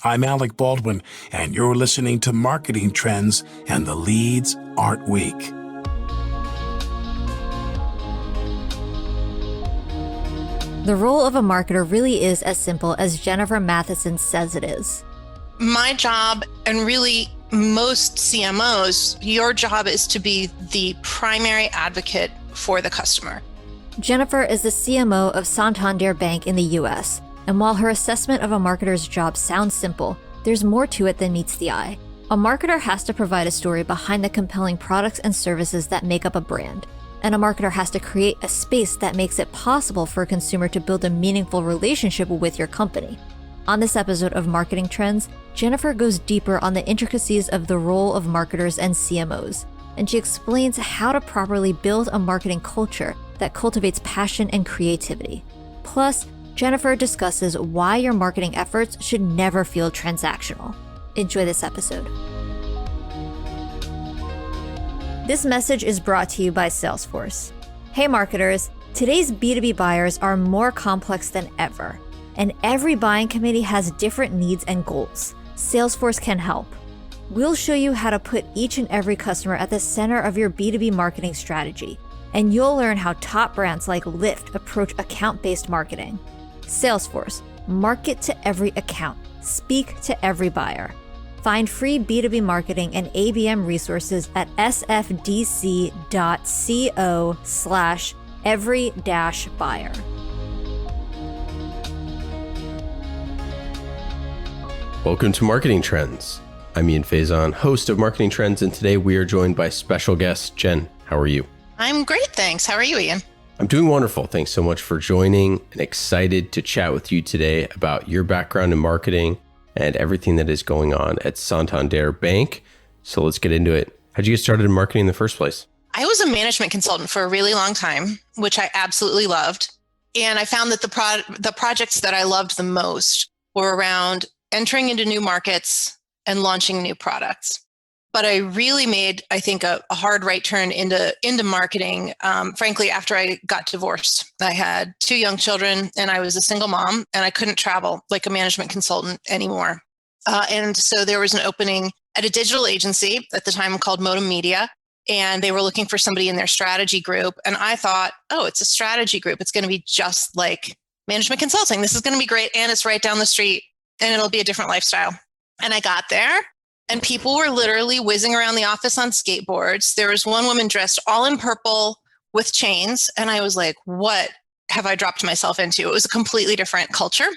I'm Alec Baldwin, and you're listening to Marketing Trends, and the leads aren't weak. The role of a marketer really is as simple as Jennifer Mathissen says it is. My job, and really most CMOs, your job is to be the primary advocate for the customer. Jennifer is the CMO of Santander Bank in the US, and while her assessment of a marketer's job sounds simple, there's more to it than meets the eye. A marketer has to provide a story behind the compelling products and services that make up a brand, and a marketer has to create a space that makes it possible for a consumer to build a meaningful relationship with your company. On this episode of Marketing Trends, Jennifer goes deeper on the intricacies of the role of marketers and CMOs, and she explains how to properly build a marketing culture that cultivates passion and creativity. Plus, Jennifer discusses why your marketing efforts should never feel transactional. Enjoy this episode. This message is brought to you by Salesforce. Hey marketers, today's B2B buyers are more complex than ever, and every buying committee has different needs and goals. Salesforce can help. We'll show you how to put each and every customer at the center of your B2B marketing strategy, and you'll learn how top brands like Lyft approach account-based marketing. Salesforce, market to every account, speak to every buyer. Find free B2B marketing and ABM resources at sfdc.co/every-buyer. Welcome to Marketing Trends. I'm Ian Faison, host of Marketing Trends, and today we are joined by special guest Jen. How are you? I'm great, thanks. How are you, Ian? I'm doing wonderful. Thanks so much for joining, and excited to chat with you today about your background in marketing and everything that is going on at Santander Bank. So let's get into it. How'd you get started in marketing in the first place? I was a management consultant for a really long time, which I absolutely loved. And I found that the projects that I loved the most were around entering into new markets and launching new products. But I really made, I think, a hard right turn into marketing, frankly, after I got divorced. I had 2 young children and I was a single mom, and I couldn't travel like a management consultant anymore. And so there was an opening at a digital agency at the time called Modem Media, and they were looking for somebody in their strategy group. And I thought, oh, it's a strategy group. It's going to be just like management consulting. This is going to be great. And it's right down the street, and it'll be a different lifestyle. And I got there, and people were literally whizzing around the office on skateboards. There was one woman dressed all in purple with chains. And I was like, what have I dropped myself into? It was a completely different culture.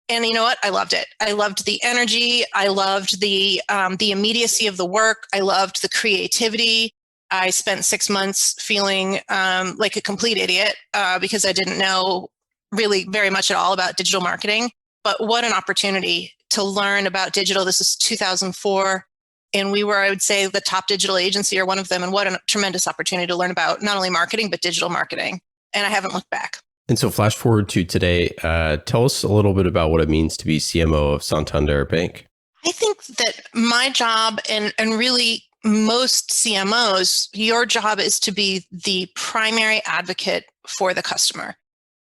And you know what? I loved it. I loved the energy. I loved the immediacy of the work. I loved the creativity. I spent 6 months feeling like a complete idiot because I didn't know really very much at all about digital marketing. But what an opportunity to learn about digital. This is 2004. And we were, I would say, the top digital agency or one of them. And what a tremendous opportunity to learn about not only marketing, but digital marketing. And I haven't looked back. And so flash forward to today, tell us a little bit about what it means to be CMO of Santander Bank. I think that my job, and really most CMOs, your job is to be the primary advocate for the customer.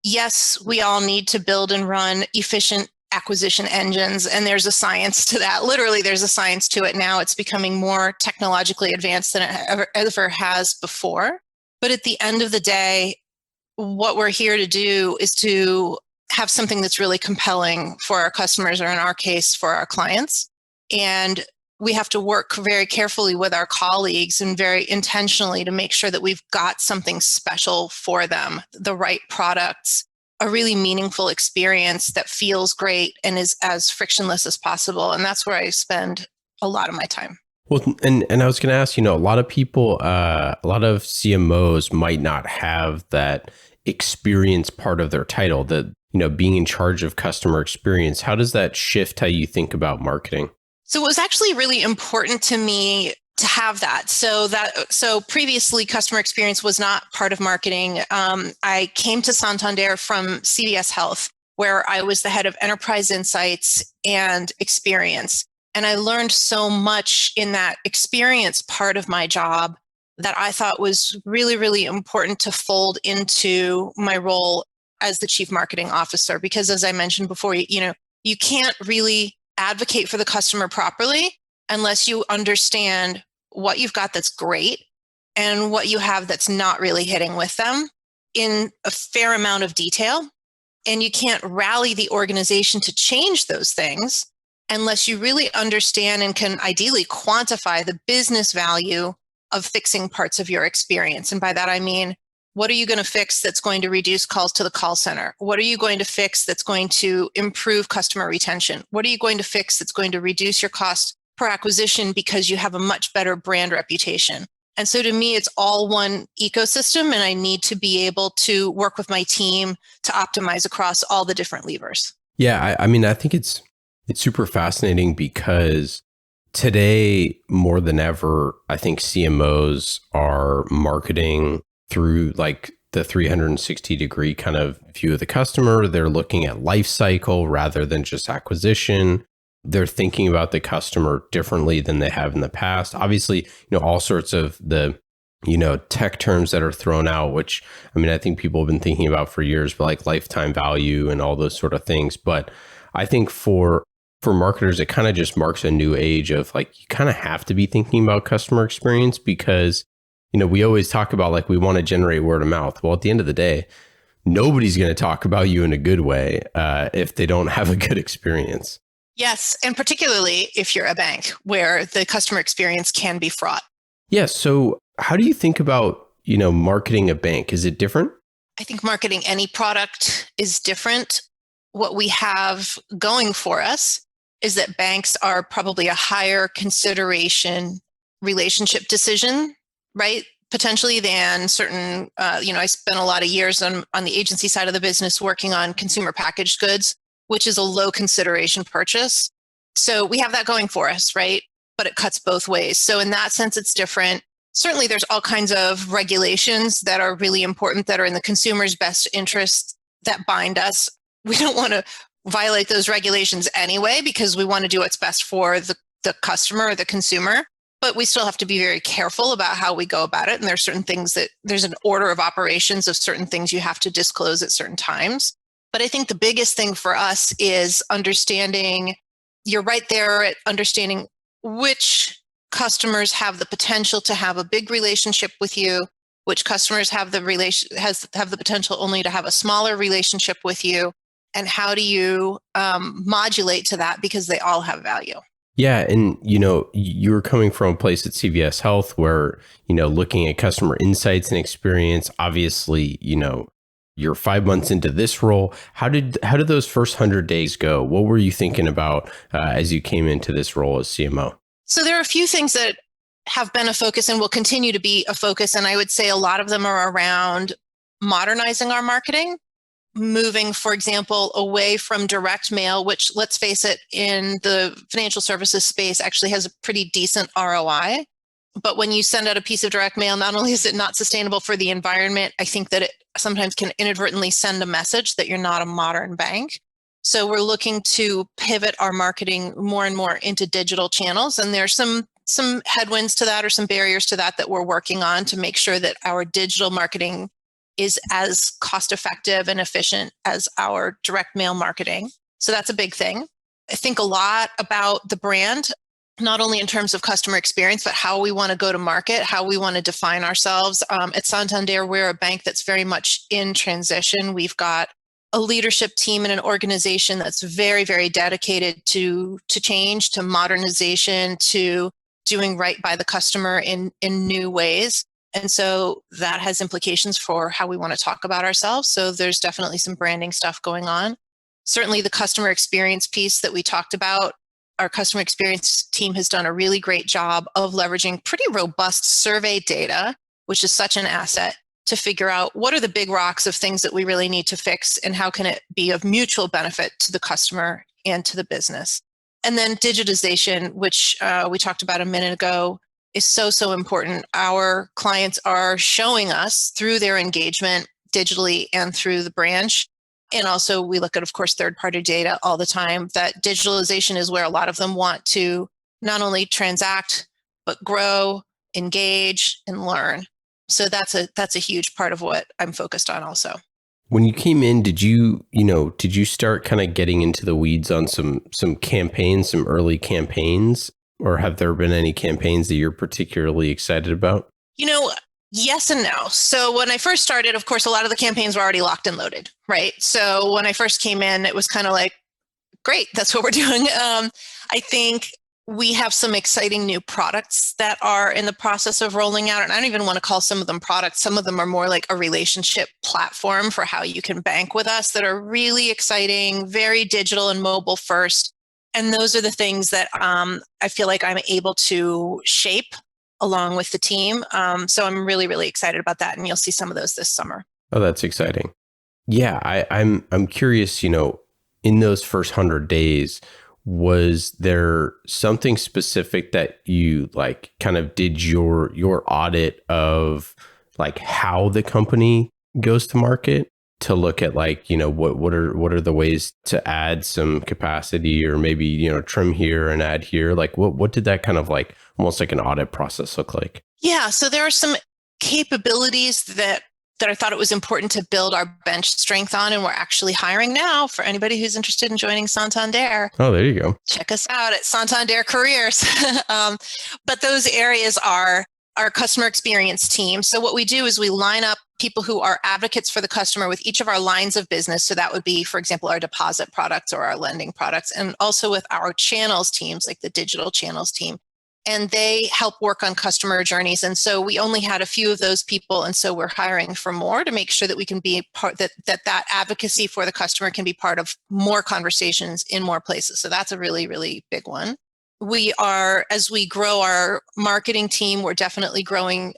Yes, we all need to build and run efficient acquisition engines, and there's a science to that. Literally, there's a science to it now. It's becoming more technologically advanced than it ever has before. But at the end of the day, what we're here to do is to have something that's really compelling for our customers, or in our case, for our clients. And we have to work very carefully with our colleagues and very intentionally to make sure that we've got something special for them, the right products, a really meaningful experience that feels great and is as frictionless as possible. And that's where I spend a lot of my time. Well, and I was going to ask, a lot of people, a lot of CMOs might not have that experience part of their title, that, being in charge of customer experience. How does that shift how you think about marketing? So it was actually really important to me to have that. So previously, customer experience was not part of marketing. I came to Santander from CVS Health, where I was the head of enterprise insights and experience. And I learned so much in that experience part of my job that I thought was really, really important to fold into my role as the chief marketing officer. Because as I mentioned before, you can't really advocate for the customer properly unless you understand what you've got that's great and what you have that's not really hitting with them in a fair amount of detail. And you can't rally the organization to change those things unless you really understand and can ideally quantify the business value of fixing parts of your experience. And by that, I mean, what are you going to fix that's going to reduce calls to the call center? What are you going to fix that's going to improve customer retention? What are you going to fix that's going to reduce your cost per acquisition because you have a much better brand reputation? And so to me, it's all one ecosystem, and I need to be able to work with my team to optimize across all the different levers. Yeah, I mean, I think it's super fascinating because today, more than ever, I think CMOs are marketing through like the 360 degree kind of view of the customer. They're looking at life cycle rather than just acquisition. They're thinking about the customer differently than they have in the past. Obviously, all sorts of the, tech terms that are thrown out, which, I mean, I think people have been thinking about for years, but like lifetime value and all those sort of things. But I think for marketers, it kind of just marks a new age of like, you kind of have to be thinking about customer experience because, we always talk about like, we want to generate word of mouth. Well, at the end of the day, nobody's going to talk about you in a good way if they don't have a good experience. Yes. And particularly if you're a bank where the customer experience can be fraught. Yeah. So how do you think about, marketing a bank? Is it different? I think marketing any product is different. What we have going for us is that banks are probably a higher consideration relationship decision, right? Potentially than certain, I spent a lot of years on the agency side of the business working on consumer packaged goods, which is a low consideration purchase. So we have that going for us, right? But it cuts both ways. So in that sense, it's different. Certainly, there's all kinds of regulations that are really important that are in the consumer's best interest that bind us. We don't want to violate those regulations anyway, because we want to do what's best for the customer or the consumer. But we still have to be very careful about how we go about it. And there's certain things that there's an order of operations of certain things you have to disclose at certain times. But I think the biggest thing for us is understanding, you're right there at understanding which customers have the potential to have a big relationship with you, which customers have the potential only to have a smaller relationship with you, and how do you modulate to that because they all have value. Yeah. And, you were coming from a place at CVS Health where, looking at customer insights and experience, obviously, you're 5 months into this role. How did those first 100 days go? What were you thinking about as you came into this role as CMO? So there are a few things that have been a focus and will continue to be a focus. And I would say a lot of them are around modernizing our marketing, moving, for example, away from direct mail, which, let's face it, in the financial services space actually has a pretty decent ROI. But when you send out a piece of direct mail, not only is it not sustainable for the environment, I think that it sometimes can inadvertently send a message that you're not a modern bank. So we're looking to pivot our marketing more and more into digital channels. And there's some headwinds to that or some barriers to that we're working on to make sure that our digital marketing is as cost effective and efficient as our direct mail marketing. So that's a big thing. I think a lot about the brand, not only in terms of customer experience, but how we want to go to market, how we want to define ourselves. At Santander, we're a bank that's very much in transition. We've got a leadership team and an organization that's very, very dedicated to change, to modernization, to doing right by the customer in new ways. And so that has implications for how we want to talk about ourselves. So there's definitely some branding stuff going on. Certainly the customer experience piece that we talked about, our customer experience team has done a really great job of leveraging pretty robust survey data, which is such an asset, to figure out what are the big rocks of things that we really need to fix and how can it be of mutual benefit to the customer and to the business. And then digitization, which we talked about a minute ago, is so important. Our clients are showing us through their engagement digitally and through the branch. And also we look at, of course, third-party data all the time, that digitalization is where a lot of them want to not only transact, but grow, engage, and learn. So that's a huge part of what I'm focused on also. When you came in, did you start kind of getting into the weeds on some campaigns, some early campaigns, or have there been any campaigns that you're particularly excited about? Yes and no. So when I first started, of course, a lot of the campaigns were already locked and loaded, right? So when I first came in, it was kind of like, great, that's what we're doing. I think we have some exciting new products that are in the process of rolling out. And I don't even want to call some of them products. Some of them are more like a relationship platform for how you can bank with us that are really exciting, very digital and mobile first. And those are the things that I feel like I'm able to shape along with the team. So I'm really, really excited about that. And you'll see some of those this summer. Oh, that's exciting. Yeah, I'm curious, in those first 100 days, was there something specific that you like kind of did your audit of like how the company goes to market to look at like, what are the ways to add some capacity or maybe, trim here and add here? Like what did that kind of like almost like an audit process look like? Yeah, so there are some capabilities that I thought it was important to build our bench strength on, and we're actually hiring now for anybody who's interested in joining Santander. Oh, there you go. Check us out at Santander Careers. But those areas are our customer experience team. So what we do is we line up people who are advocates for the customer with each of our lines of business. So that would be, for example, our deposit products or our lending products, and also with our channels teams, like the digital channels team. And they help work on customer journeys. And so we only had a few of those people. And so we're hiring for more to make sure that we can be part that advocacy for the customer can be part of more conversations in more places. So that's a really, really big one. We are, as we grow our marketing team, we're definitely growing,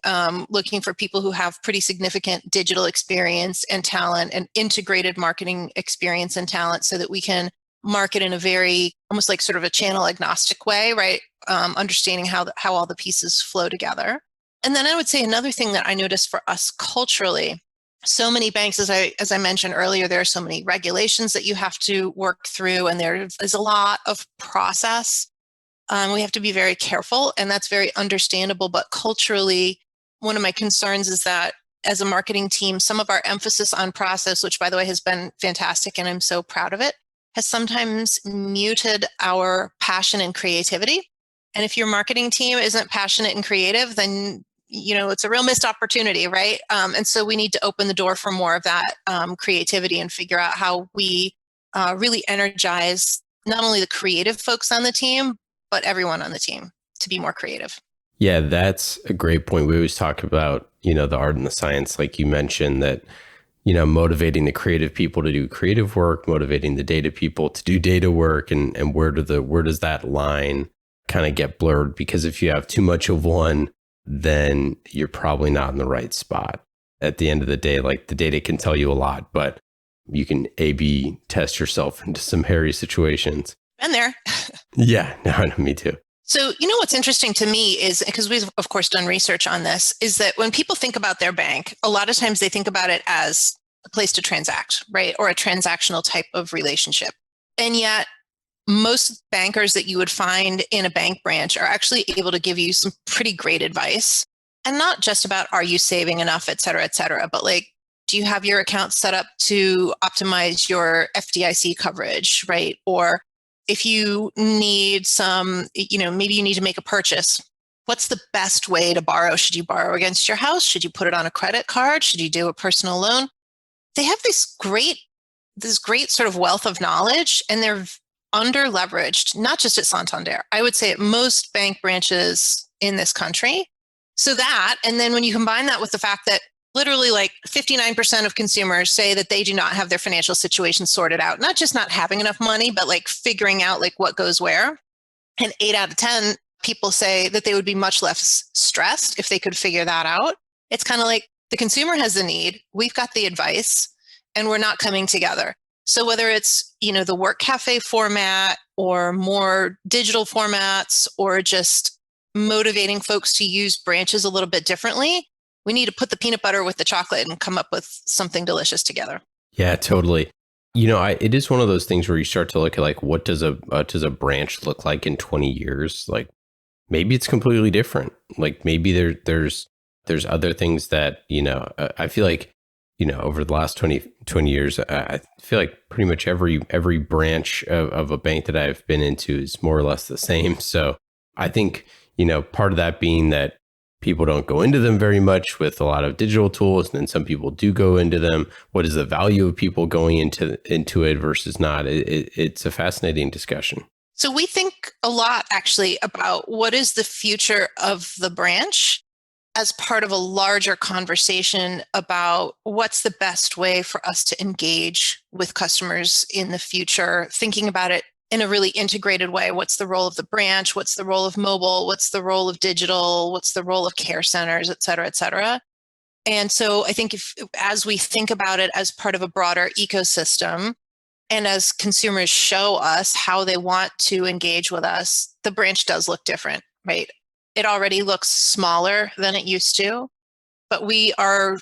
looking for people who have pretty significant digital experience and talent and integrated marketing experience and talent so that we can market in a very almost like sort of a channel agnostic way, right? Understanding how all the pieces flow together. And then I would say another thing that I noticed for us culturally, so many banks, as I mentioned earlier, there are so many regulations that you have to work through, and there is a lot of process. We have to be very careful, and that's very understandable. But culturally, one of my concerns is that as a marketing team, some of our emphasis on process, which by the way has been fantastic, and I'm so proud of it, has sometimes muted our passion and creativity. And if your marketing team isn't passionate and creative, then it's a real missed opportunity, right? And so we need to open the door for more of that creativity and figure out how we really energize not only the creative folks on the team, but everyone on the team to be more creative. Yeah, that's a great point. We always talk about, the art and the science, like you mentioned, that motivating the creative people to do creative work, motivating the data people to do data work, and where does that line kind of get blurred? Because if you have too much of one, then you're probably not in the right spot. At the end of the day, like the data can tell you a lot, but you can A/B test yourself into some hairy situations. Been there. Yeah, no, me too. So, what's interesting to me is, because we've, of course, done research on this, is that when people think about their bank, a lot of times they think about it as a place to transact, right? Or a transactional type of relationship. And yet, most bankers that you would find in a bank branch are actually able to give you some pretty great advice. And not just about, are you saving enough, et cetera, but like, do you have your account set up to optimize your FDIC coverage, right? Or if you need some, maybe you need to make a purchase, what's the best way to borrow? Should you borrow against your house? Should you put it on a credit card? Should you do a personal loan? They have this great sort of wealth of knowledge, and they're under leveraged, not just at Santander. I would say at most bank branches in this country. So that, and then when you combine that with the fact that literally like 59% of consumers say that they do not have their financial situation sorted out, not just not having enough money, but like figuring out like what goes where. And 8 out of 10 people say that they would be much less stressed if they could figure that out. It's kind of like the consumer has the need, we've got the advice, and we're not coming together. So whether it's, the work cafe format or more digital formats, or just motivating folks to use branches a little bit differently, we need to put the peanut butter with the chocolate and come up with something delicious together. Yeah, totally. It is one of those things where you start to look at like, what does a branch look like in 20 years? Like maybe it's completely different. Like maybe there's other things that, I feel like over the last 20 years, I feel like pretty much every branch of a bank that I've been into is more or less the same. So I think, part of that being that people don't go into them very much with a lot of digital tools, and then some people do go into them. What is the value of people going into it versus not? It's a fascinating discussion. So we think a lot actually about what is the future of the branch as part of a larger conversation about what's the best way for us to engage with customers in the future, thinking about it in a really integrated way. What's the role of the branch? What's the role of mobile? What's the role of digital? What's the role of care centers, et cetera, et cetera. And so I think as we think about it as part of a broader ecosystem, and as consumers show us how they want to engage with us, the branch does look different, right? It already looks smaller than it used to, but we are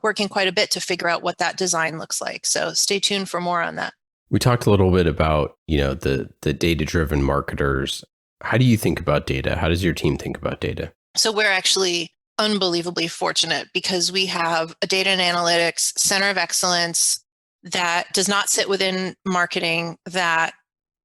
working quite a bit to figure out what that design looks like. So stay tuned for more on that. We talked a little bit about, the data-driven marketers. How do you think about data? How does your team think about data? So we're actually unbelievably fortunate because we have a data and analytics center of excellence that does not sit within marketing, that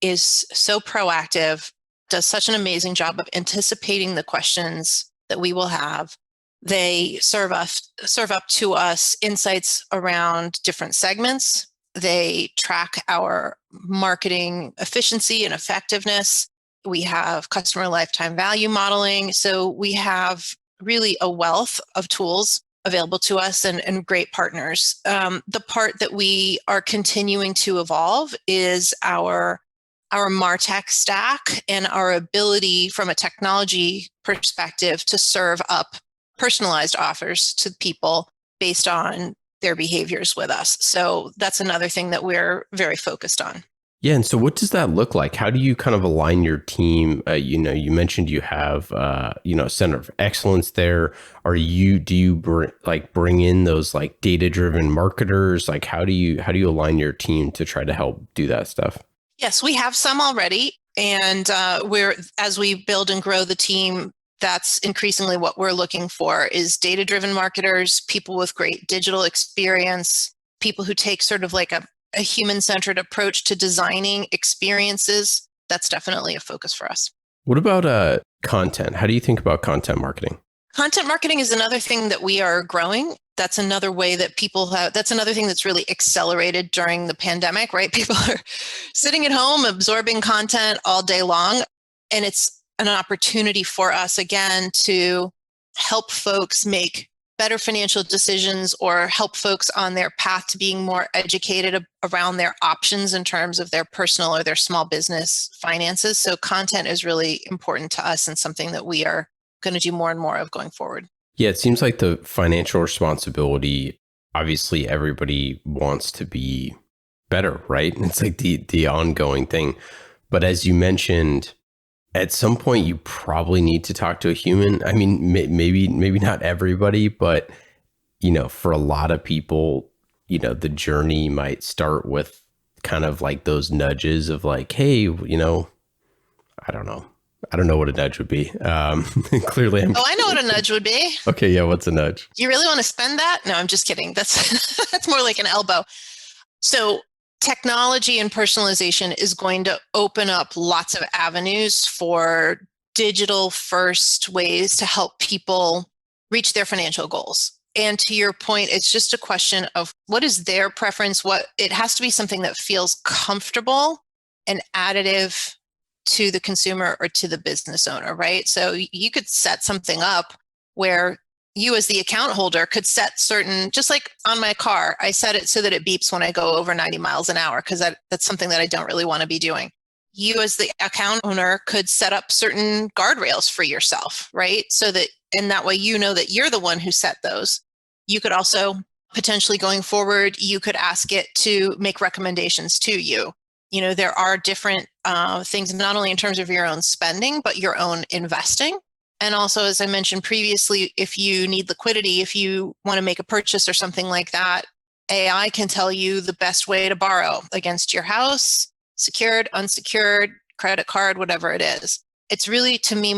is so proactive, does such an amazing job of anticipating the questions that we will have. They serve up to us insights around different segments. They track our marketing efficiency and effectiveness. We have customer lifetime value modeling. So we have really a wealth of tools available to us and great partners. The part that we are continuing to evolve is our MarTech stack and our ability from a technology perspective to serve up personalized offers to people based on their behaviors with us. So that's another thing that we're very focused on. Yeah. And so what does that look like? How do you kind of align your team? You mentioned you have, center of excellence there. Do you bring in those like data-driven marketers? Like how do you align your team to try to help do that stuff? Yes, we have some already. And as we build and grow the team, that's increasingly what we're looking for is data-driven marketers, people with great digital experience, people who take sort of like a human-centered approach to designing experiences. That's definitely a focus for us. What about content? How do you think about content marketing? Content marketing is another thing that we are growing. That's another way that that's another thing that's really accelerated during the pandemic, right? People are sitting at home, absorbing content all day long. And it's an opportunity for us, again, to help folks make better financial decisions or help folks on their path to being more educated around their options in terms of their personal or their small business finances. So content is really important to us and something that we are going to do more and more of going forward. Yeah, it seems like the financial responsibility, obviously everybody wants to be better, right? It's like the ongoing thing. But as you mentioned, at some point you probably need to talk to a human. I mean, maybe not everybody, but for a lot of people, the journey might start with kind of like those nudges of like, hey, I don't know. I don't know what a nudge would be. Clearly, I know what a nudge would be. Okay, yeah, what's a nudge? You really want to spend that? No, I'm just kidding. That's more like an elbow. So technology and personalization is going to open up lots of avenues for digital first ways to help people reach their financial goals. And to your point, it's just a question of what is their preference? It has to be something that feels comfortable and additive to the consumer or to the business owner, right? So you could set something up where you as the account holder could set certain, just like on my car, I set it so that it beeps when I go over 90 miles an hour because that's something that I don't really want to be doing. You as the account owner could set up certain guardrails for yourself, right? So that, and that way you know that you're the one who set those. You could also potentially going forward, you could ask it to make recommendations to you. There are different things, not only in terms of your own spending, but your own investing. And also, as I mentioned previously, if you need liquidity, if you want to make a purchase or something like that, AI can tell you the best way to borrow against your house, secured, unsecured, credit card, whatever it is. It's really, to me,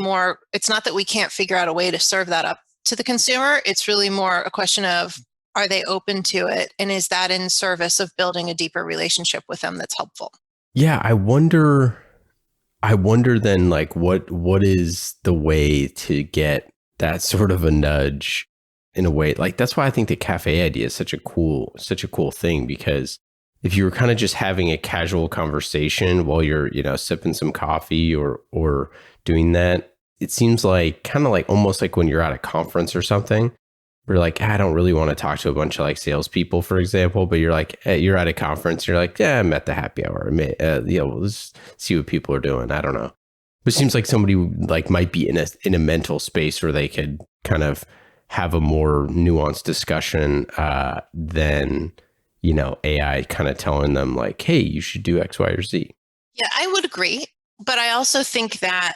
it's not that we can't figure out a way to serve that up to the consumer. It's really more a question of, Are they open to it? And is that in service of building a deeper relationship with them that's helpful? Yeah, I wonder then, like, what is the way to get that sort of a nudge in a way? Like, that's why I think the cafe idea is such a cool thing, because if you were kind of just having a casual conversation while you're, sipping some coffee or doing that, it seems like kind of like almost like when you're at a conference or something. We're like, I don't really want to talk to a bunch of like salespeople, for example, but you're like, you're at a conference, you're like, yeah, I'm at the happy hour. Let's see what people are doing. I don't know. But it seems like somebody like might be in a mental space where they could kind of have a more nuanced discussion than, AI kind of telling them like, hey, you should do X, Y, or Z. Yeah, I would agree. But I also think that,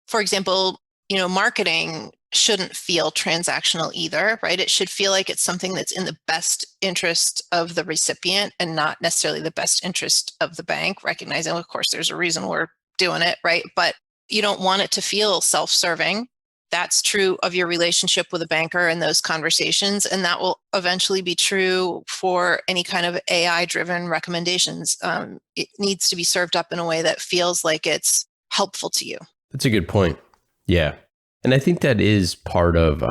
for example, marketing shouldn't feel transactional either, right? It should feel like it's something that's in the best interest of the recipient and not necessarily the best interest of the bank, recognizing, of course, there's a reason we're doing it, right? But you don't want it to feel self-serving. That's true of your relationship with a banker and those conversations. And that will eventually be true for any kind of AI-driven recommendations. It needs to be served up in a way that feels like it's helpful to you. That's a good point. Yeah. And I think that is part of,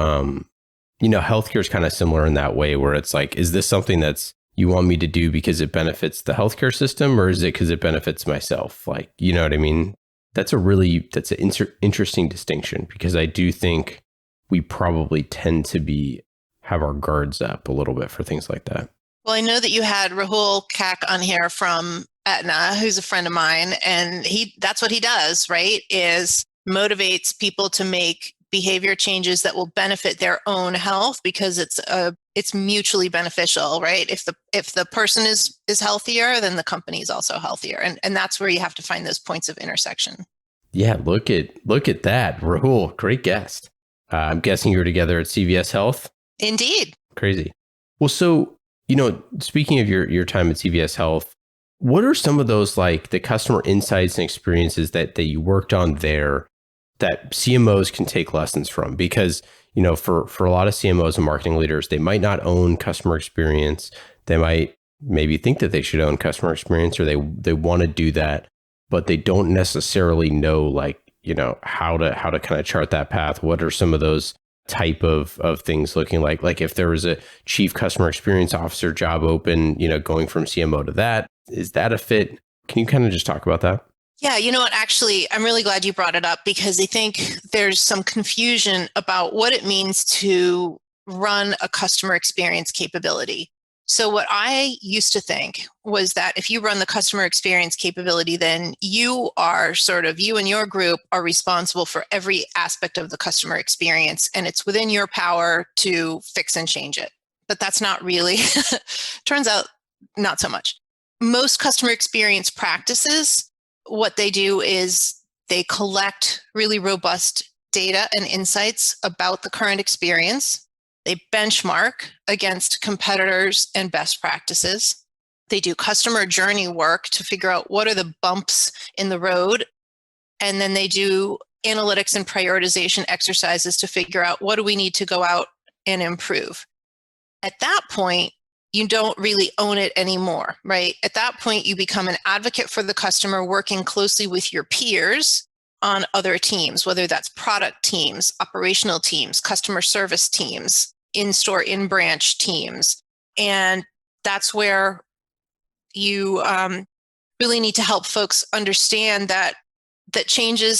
healthcare is kind of similar in that way, where it's like, is this something that's you want me to do because it benefits the healthcare system, or is it because it benefits myself? Like, you know what I mean? That's an interesting distinction, because I do think we probably tend to have our guards up a little bit for things like that. Well, I know that you had Rahul Kak on here from Aetna, who's a friend of mine, and that's what he does, right? Is motivates people to make behavior changes that will benefit their own health, because it's mutually beneficial, right? If the person is healthier, then the company is also healthier, and that's where you have to find those points of intersection. Yeah, look at that, Rahul, great guest. I'm guessing you were together at CVS Health. Indeed. Crazy. Well, so speaking of your time at CVS Health, what are some of those, like, the customer insights and experiences that you worked on there that CMOs can take lessons from? Because, for a lot of CMOs and marketing leaders, they might not own customer experience. They might maybe think that they should own customer experience, or they want to do that, but they don't necessarily know, like, how to kind of chart that path. What are some of those type of things looking like? Like, if there was a chief customer experience officer job open, going from CMO to that, is that a fit? Can you kind of just talk about that? Yeah, you know what? Actually, I'm really glad you brought it up, because I think there's some confusion about what it means to run a customer experience capability. So what I used to think was that if you run the customer experience capability, then you and your group are responsible for every aspect of the customer experience, and it's within your power to fix and change it. But that's not really, turns out not so much. Most customer experience practices, what they do is they collect really robust data and insights about the current experience. They benchmark against competitors and best practices. They do customer journey work to figure out what are the bumps in the road. And then they do analytics and prioritization exercises to figure out what do we need to go out and improve. At that point, you don't really own it anymore, right? At that point, you become an advocate for the customer, working closely with your peers on other teams, whether that's product teams, operational teams, customer service teams, in-store, in-branch teams. And that's where you really need to help folks understand that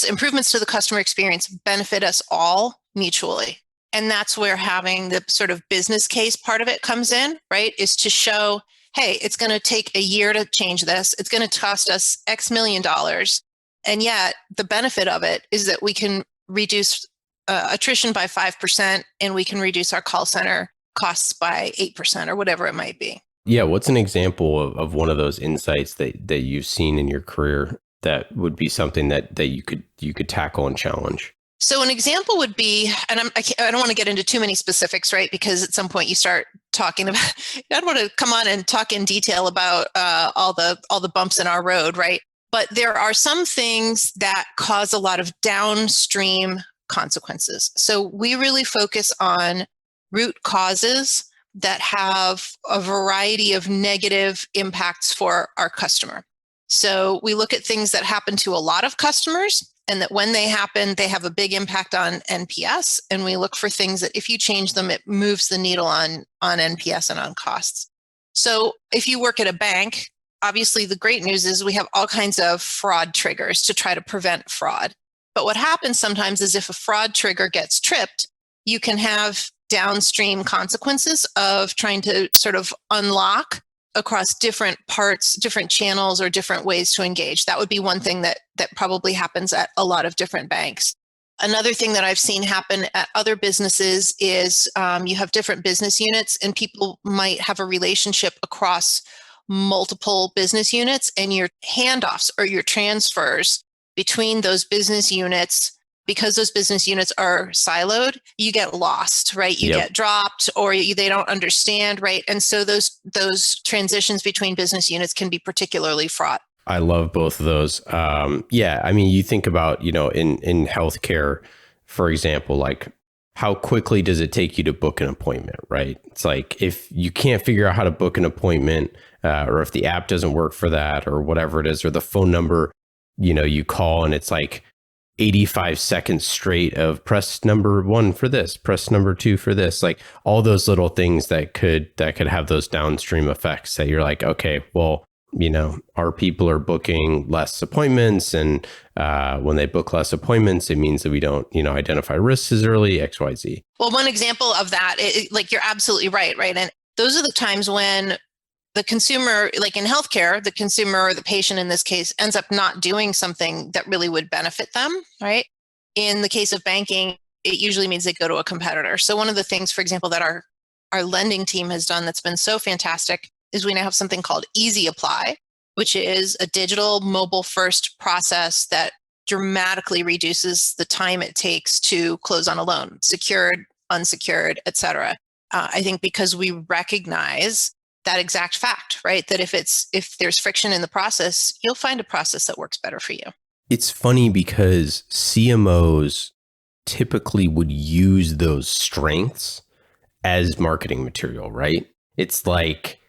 improvements to the customer experience benefit us all mutually. And that's where having the sort of business case part of it comes in, right? Is to show, hey, it's going to take a year to change this. It's going to cost us X million dollars. And yet the benefit of it is that we can reduce attrition by 5%, and we can reduce our call center costs by 8%, or whatever it might be. Yeah. What's an example of one of those insights that you've seen in your career that would be something that you could tackle and challenge? So an example would be, and I don't want to get into too many specifics, right? Because at some point you start talking about, I don't want to come on and talk in detail about all the bumps in our road, right? But there are some things that cause a lot of downstream consequences. So we really focus on root causes that have a variety of negative impacts for our customer. So we look at things that happen to a lot of customers and that when they happen, they have a big impact on NPS. And we look for things that if you change them, it moves the needle on NPS and on costs. So if you work at a bank, obviously the great news is we have all kinds of fraud triggers to try to prevent fraud. But what happens sometimes is if a fraud trigger gets tripped, you can have downstream consequences of trying to sort of unlock across different parts, different channels, or different ways to engage. That would be one thing that probably happens at a lot of different banks. Another thing that I've seen happen at other businesses is you have different business units and people might have a relationship across multiple business units, and your handoffs or your transfers between those business units, because those business units are siloed, you get lost, right? You get dropped, or they don't understand, right? And so those transitions between business units can be particularly fraught. I love both of those. Yeah, I mean, you think about, in healthcare, for example, like how quickly does it take you to book an appointment, right? It's like if you can't figure out how to book an appointment, or if the app doesn't work for that, or whatever it is, or the phone number, you call and it's like 85 seconds straight of press number 1 for this, press number 2 for this, like all those little things that could have those downstream effects that you're like, okay, well, our people are booking less appointments, and when they book less appointments, it means that we don't, identify risks as early, XYZ. Well, one example of that, like you're absolutely right? And those are the times when the consumer, like in healthcare, the consumer or the patient in this case ends up not doing something that really would benefit them, right? In the case of banking, it usually means they go to a competitor. So one of the things, for example, that our lending team has done that's been so fantastic is we now have something called Easy Apply, which is a digital mobile first process that dramatically reduces the time it takes to close on a loan, secured, unsecured, et cetera. I think because we recognize that exact fact, right? That if there's friction in the process, you'll find a process that works better for you. It's funny because CMOs typically would use those strengths as marketing material, right? It's like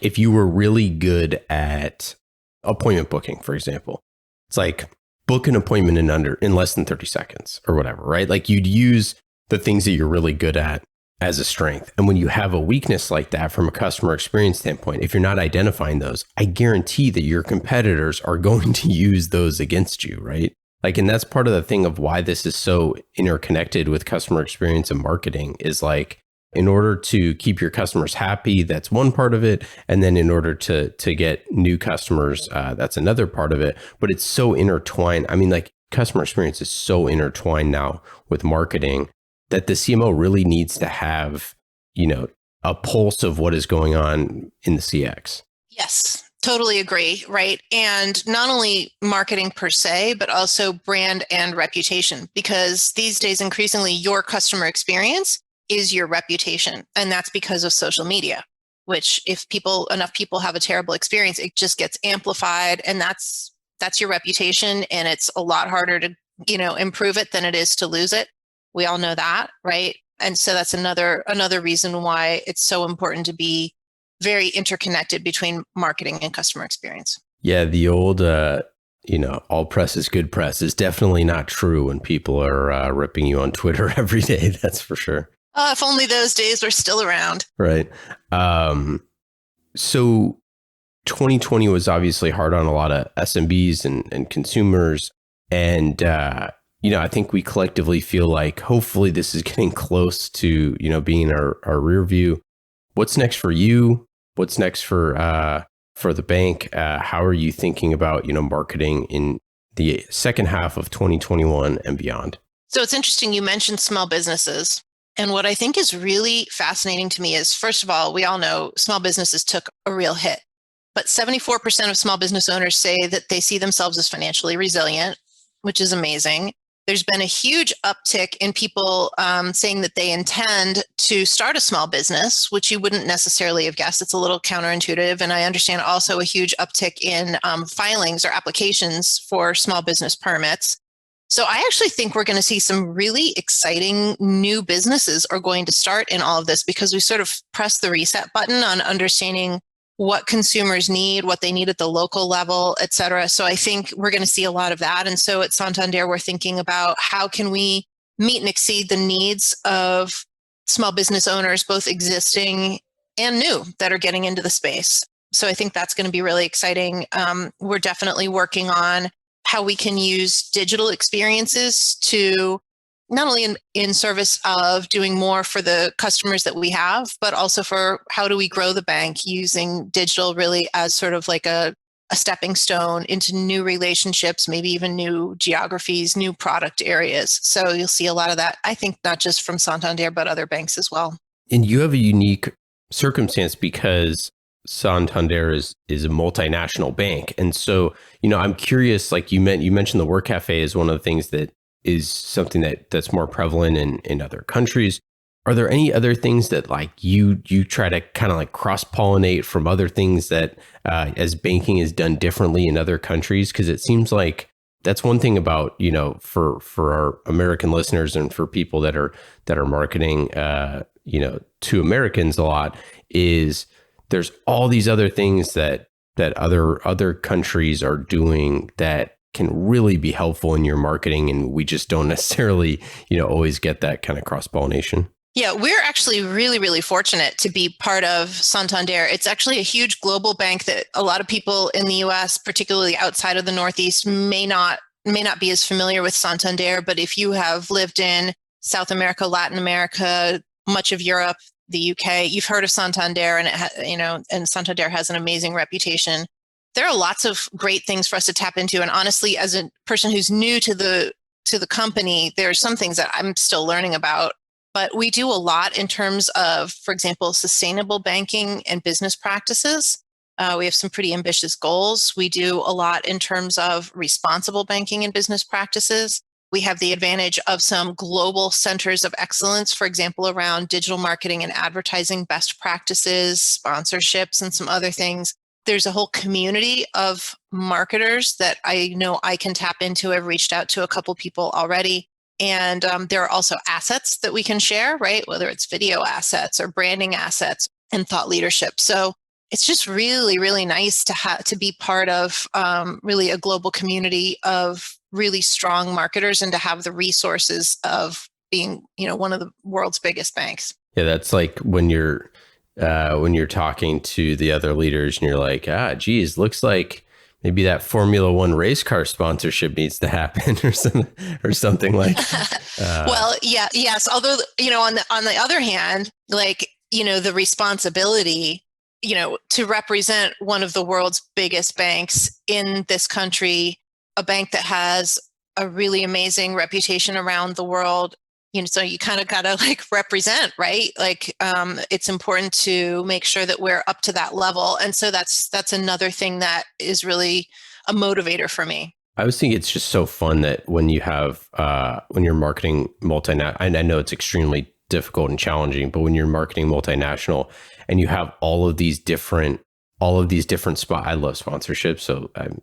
if you were really good at appointment booking, for example, it's like book an appointment in less than 30 seconds or whatever, right? Like you'd use the things that you're really good at as a strength. And when you have a weakness like that from a customer experience standpoint, if you're not identifying those, I guarantee that your competitors are going to use those against you, right? Like, and that's part of the thing of why this is so interconnected with customer experience and marketing is like, in order to keep your customers happy, that's one part of it. And then in order to get new customers, that's another part of it. But it's so intertwined. I mean, like customer experience is so intertwined now with marketing that the CMO really needs to have, a pulse of what is going on in the CX. Yes, totally agree, right? And not only marketing per se, but also brand and reputation, because these days, increasingly, your customer experience is your reputation. And that's because of social media, which if enough people have a terrible experience, it just gets amplified, and that's your reputation. And it's a lot harder to, improve it than it is to lose it. We all know that, right? And so that's another reason why it's so important to be very interconnected between marketing and customer experience. Yeah, the old, all press is good press is definitely not true when people are ripping you on Twitter every day. That's for sure. If only those days were still around. Right. So 2020 was obviously hard on a lot of SMBs and consumers. And, I think we collectively feel like hopefully this is getting close to, being our rear view. What's next for you? What's next for the bank? How are you thinking about, marketing in the second half of 2021 and beyond? So it's interesting. You mentioned small businesses. And what I think is really fascinating to me is, first of all, we all know small businesses took a real hit, but 74% of small business owners say that they see themselves as financially resilient, which is amazing. There's been a huge uptick in people saying that they intend to start a small business, which you wouldn't necessarily have guessed. It's a little counterintuitive. And I understand also a huge uptick in filings or applications for small business permits. So I actually think we're going to see some really exciting new businesses are going to start in all of this because we sort of pressed the reset button on understanding what consumers need, what they need at the local level, et cetera. So I think we're going to see a lot of that. And so at Santander, we're thinking about how can we meet and exceed the needs of small business owners, both existing and new, that are getting into the space. So I think that's going to be really exciting. We're definitely working on how we can use digital experiences to not only in service of doing more for the customers that we have, but also for how do we grow the bank using digital really as sort of like a stepping stone into new relationships, maybe even new geographies, new product areas. So you'll see a lot of that, I think, not just from Santander, but other banks as well. And you have a unique circumstance because Santander is a multinational bank. And so, I'm curious, like you mentioned the work cafe is one of the things that is something that's more prevalent in other countries. Are there any other things that like you try to kind of like cross-pollinate from other things that as banking is done differently in other countries? Because it seems like that's one thing about, for our American listeners and for people that are marketing, to Americans a lot is there's all these other things that other countries are doing that can really be helpful in your marketing. And we just don't necessarily, always get that kind of cross-pollination. Yeah, we're actually really, really fortunate to be part of Santander. It's actually a huge global bank that a lot of people in the US, particularly outside of the Northeast, may not be as familiar with Santander. But if you have lived in South America, Latin America, much of Europe, the UK, you've heard of Santander, and and Santander has an amazing reputation. There are lots of great things for us to tap into. And honestly, as a person who's new to the company, there are some things that I'm still learning about. But we do a lot in terms of, for example, sustainable banking and business practices. We have some pretty ambitious goals. We do a lot in terms of responsible banking and business practices. We have the advantage of some global centers of excellence, for example, around digital marketing and advertising best practices, sponsorships, and some other things. There's a whole community of marketers that I know I can tap into. I've reached out to a couple people already. And there are also assets that we can share, right? Whether it's video assets or branding assets and thought leadership. So it's just really, really nice to be part of really a global community of really strong marketers and to have the resources of being, one of the world's biggest banks. Yeah, that's like when you're talking to the other leaders and you're like, geez, looks like maybe that Formula One race car sponsorship needs to happen or something like. Well, yeah, yes. Although, on the other hand, like, the responsibility, to represent one of the world's biggest banks in this country, a bank that has a really amazing reputation around the world. So you kind of got to like represent, right? Like it's important to make sure that we're up to that level. And so that's another thing that is really a motivator for me. I was thinking it's just so fun that when you have, when you're marketing multinational, and I know it's extremely difficult and challenging, but when you're marketing multinational and you have all of these different spots. I love sponsorships, so I'm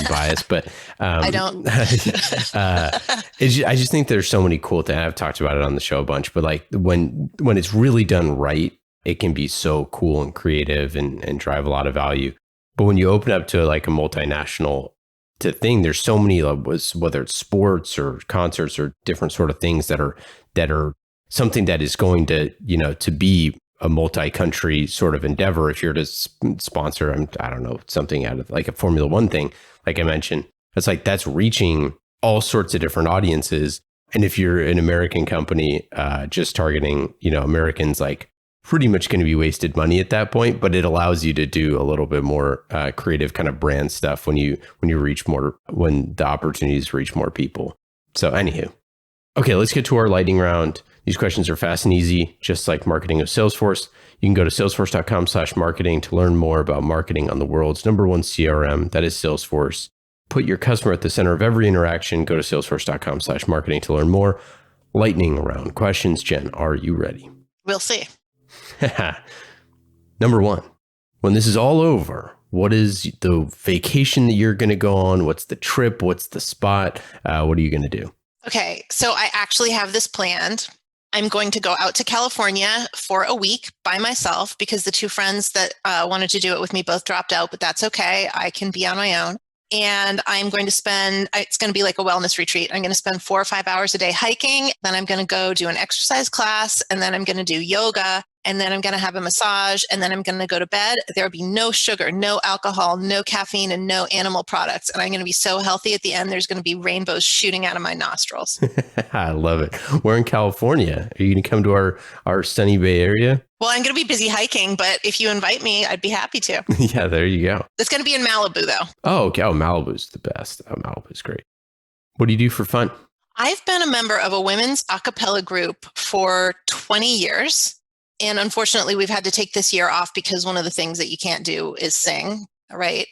biased, but I don't. I just think there's so many cool things. I've talked about it on the show a bunch, but like when it's really done right, it can be so cool and creative and drive a lot of value. But when you open up to like a multinational thing, there's so many, whether it's sports or concerts or different sort of things that are something that is going to to be a multi-country sort of endeavor. If you're to sponsor, I don't know, something out of like a Formula One thing, like I mentioned, that's reaching all sorts of different audiences. And if you're an American company, just targeting, Americans, like pretty much going to be wasted money at that point, but it allows you to do a little bit more creative kind of brand stuff when you reach more, when the opportunities reach more people. So anywho, okay, let's get to our lightning round. These questions are fast and easy, just like marketing of Salesforce. You can go to salesforce.com/marketing to learn more about marketing on the world's #1 CRM. That is Salesforce. Put your customer at the center of every interaction. Go to salesforce.com/marketing to learn more. Lightning round questions. Jen, are you ready? We'll see. Number 1, when this is all over, What is the vacation that you're going to go on? What's the trip? What's the spot? What are you going to do? Okay, so I actually have this planned. I'm going to go out to California for a week by myself because the two friends that wanted to do it with me both dropped out, but that's okay. I can be on my own. And I'm going to it's going to be like a wellness retreat. I'm going to spend 4 or 5 hours a day hiking. Then I'm going to go do an exercise class. And then I'm going to do yoga. And then I'm going to have a massage. And then I'm going to go to bed. There'll be no sugar, no alcohol, no caffeine, and no animal products. And I'm going to be so healthy at the end. There's going to be rainbows shooting out of my nostrils. I love it. We're in California. Are you going to come to our sunny Bay Area? Well, I'm going to be busy hiking, but if you invite me, I'd be happy to. Yeah, there you go. It's going to be in Malibu, though. Oh, okay. Oh, Malibu's the best. Oh, Malibu's great. What do you do for fun? I've been a member of a women's a cappella group for 20 years. And unfortunately, we've had to take this year off because one of the things that you can't do is sing, right?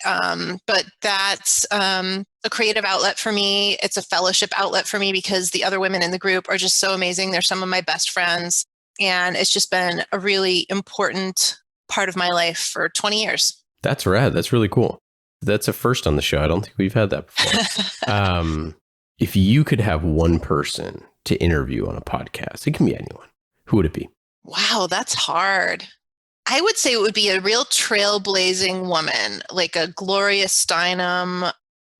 But that's a creative outlet for me. It's a fellowship outlet for me because the other women in the group are just so amazing. They're some of my best friends. And it's just been a really important part of my life for 20 years. That's rad. That's really cool. That's a first on the show. I don't think we've had that before. If you could have one person to interview on a podcast, it can be anyone. Who would it be? Wow, that's hard. I would say it would be a real trailblazing woman, like a Gloria Steinem,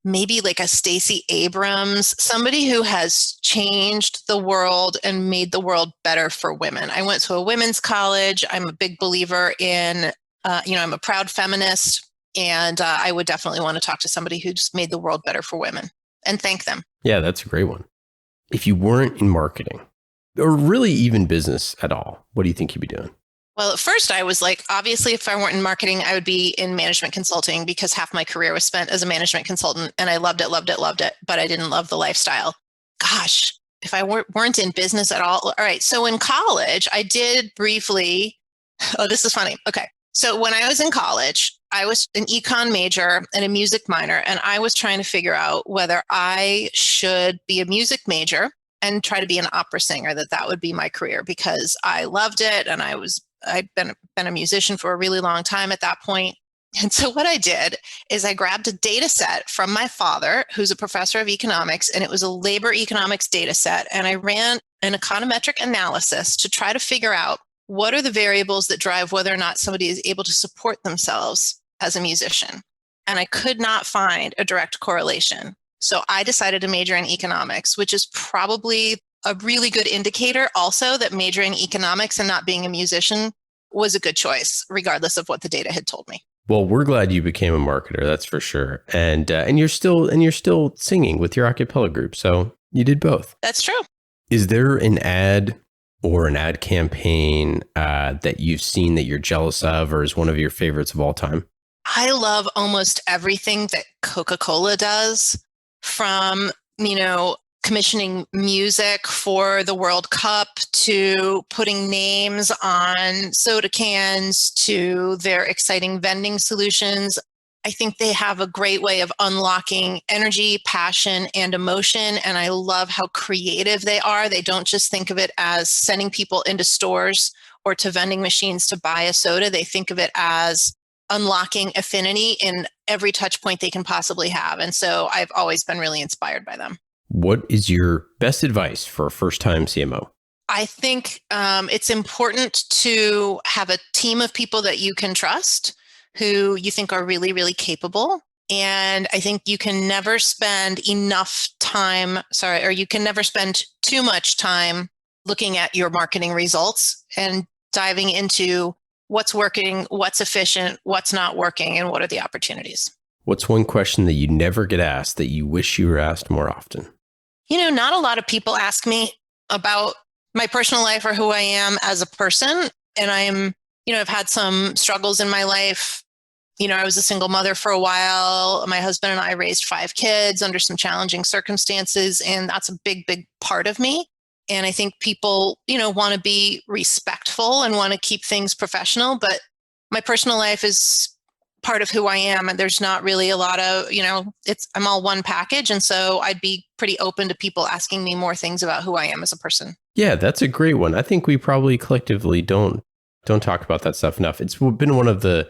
maybe like a Stacey Abrams, somebody who has changed the world and made the world better for women. I went to a women's college. I'm a big believer in, I'm a proud feminist, and I would definitely want to talk to somebody who's made the world better for women and thank them. Yeah, that's a great one. If you weren't in marketing or really even business at all, what do you think you'd be doing? Well, at first I was like, obviously, if I weren't in marketing, I would be in management consulting because half my career was spent as a management consultant and I loved it, but I didn't love the lifestyle. Gosh, if I weren't in business at all. All right. So in college, I did briefly. Oh, this is funny. Okay. So when I was in college, I was an econ major and a music minor, and I was trying to figure out whether I should be a music major and try to be an opera singer, that would be my career because I loved it. And I'd been a musician for a really long time at that point. And so what I did is I grabbed a data set from my father, who's a professor of economics, and it was a labor economics data set. And I ran an econometric analysis to try to figure out what are the variables that drive whether or not somebody is able to support themselves as a musician. And I could not find a direct correlation. So I decided to major in economics, which is probably a really good indicator also that majoring in economics and not being a musician was a good choice, regardless of what the data had told me. Well, we're glad you became a marketer, that's for sure. And you're still singing with your a cappella group. So you did both. That's true. Is there an ad or an ad campaign that you've seen that you're jealous of or is one of your favorites of all time? I love almost everything that Coca-Cola does, from, commissioning music for the World Cup to putting names on soda cans to their exciting vending solutions. I think they have a great way of unlocking energy, passion, and emotion. And I love how creative they are. They don't just think of it as sending people into stores or to vending machines to buy a soda. They think of it as unlocking affinity in every touch point they can possibly have. And so I've always been really inspired by them. What is your best advice for a first-time CMO? I think it's important to have a team of people that you can trust, who you think are really, really capable. And I think you can never spend you can never spend too much time looking at your marketing results and diving into what's working, what's efficient, what's not working, and what are the opportunities. What's one question that you never get asked that you wish you were asked more often? Not a lot of people ask me about my personal life or who I am as a person. And I've had some struggles in my life. I was a single mother for a while. My husband and I raised 5 kids under some challenging circumstances. And that's a big, big part of me. And I think people, want to be respectful and want to keep things professional. But my personal life is part of who I am. And there's not really a lot of, I'm all one package. And so I'd be pretty open to people asking me more things about who I am as a person. Yeah, that's a great one. I think we probably collectively don't talk about that stuff enough. It's been one of the,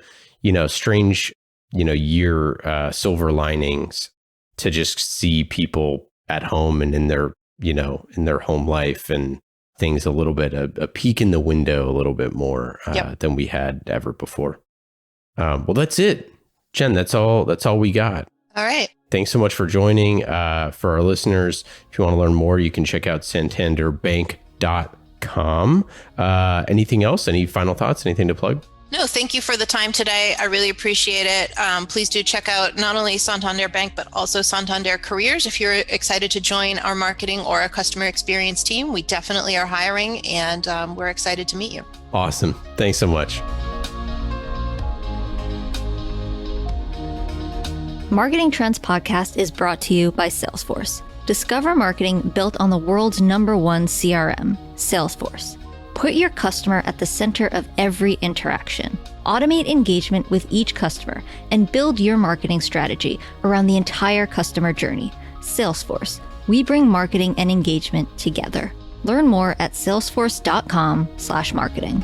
strange year silver linings to just see people at home and in their, in their home life and things a little bit, a peek in the window a little bit more than we had ever before. Well, that's it. Jen, that's all we got. All right. Thanks so much for joining. For our listeners, if you want to learn more, you can check out santanderbank.com. Anything else? Any final thoughts? Anything to plug? No, thank you for the time today. I really appreciate it. Please do check out not only Santander Bank, but also Santander Careers. If you're excited to join our marketing or our customer experience team, we definitely are hiring, and we're excited to meet you. Awesome. Thanks so much. Marketing Trends Podcast is brought to you by Salesforce. Discover marketing built on the world's #1 CRM, Salesforce. Put your customer at the center of every interaction. Automate engagement with each customer and build your marketing strategy around the entire customer journey. Salesforce. We bring marketing and engagement together. Learn more at salesforce.com/marketing.